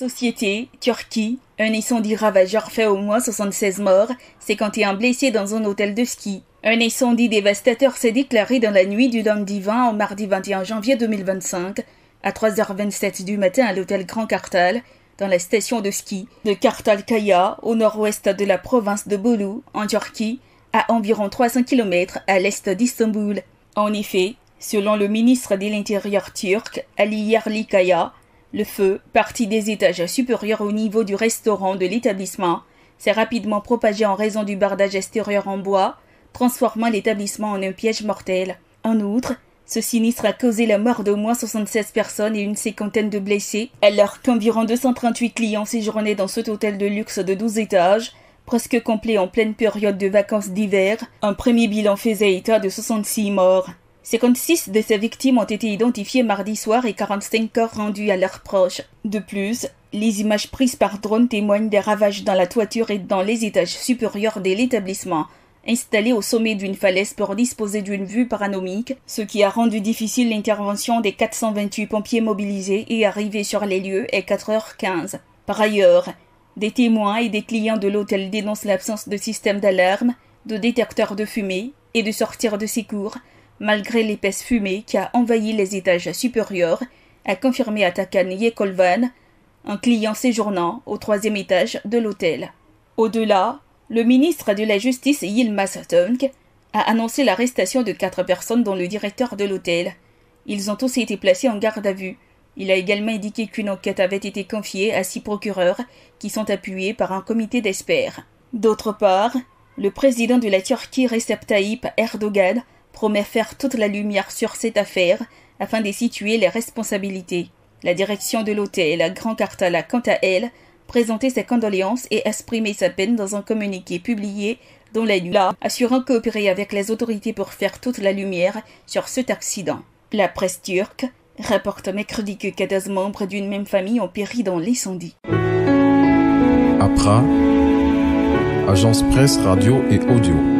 Société, Turquie, un incendie ravageur fait au moins 76 morts, 51 blessés dans un hôtel de ski. Un incendie dévastateur s'est déclaré dans la nuit du lundi 20 au mardi 21 janvier 2025, à 3h27 du matin à l'hôtel Grand Kartal, dans la station de ski de Kartalkaya, au nord-ouest de la province de Bolu, en Turquie, à environ 300 km à l'est d'Istanbul. En effet, selon le ministre de l'Intérieur turc, Ali Yerlikaya, le feu, parti des étages supérieurs au niveau du restaurant de l'établissement, s'est rapidement propagé en raison du bardage extérieur en bois, transformant l'établissement en un piège mortel. En outre, ce sinistre a causé la mort d'au moins 76 personnes et une cinquantaine de blessés, alors qu'environ 238 clients séjournaient dans cet hôtel de luxe de 12 étages, presque complet en pleine période de vacances d'hiver. Un premier bilan faisait état de 66 morts. 56 de ces victimes ont été identifiées mardi soir et 45 corps rendus à leurs proches. De plus, les images prises par drone témoignent des ravages dans la toiture et dans les étages supérieurs de l'établissement, installé au sommet d'une falaise pour disposer d'une vue panoramique, ce qui a rendu difficile l'intervention des 428 pompiers mobilisés et arrivés sur les lieux à 4h15. Par ailleurs, des témoins et des clients de l'hôtel dénoncent l'absence de système d'alarme, de détecteurs de fumée et de sortir de secours, malgré l'épaisse fumée qui a envahi les étages supérieurs, a confirmé Atakan Yekolvan, un client séjournant au 3e étage de l'hôtel. Au-delà, le ministre de la Justice Yilmaz Tunç a annoncé l'arrestation de 4 personnes dont le directeur de l'hôtel. Ils ont tous été placés en garde à vue. Il a également indiqué qu'une enquête avait été confiée à 6 procureurs qui sont appuyés par un comité d'experts. D'autre part, le président de la Turquie Recep Tayyip Erdogan promet faire toute la lumière sur cette affaire afin de situer les responsabilités. La direction de l'hôtel Grand Kartal a quant à elle présenté ses condoléances et exprimé sa peine dans un communiqué publié dans la nuit, assurant coopérer avec les autorités pour faire toute la lumière sur cet accident. La presse turque rapporte mercredi que 14 membres d'une même famille ont péri dans l'incendie. APRA, agence presse, radio et audio.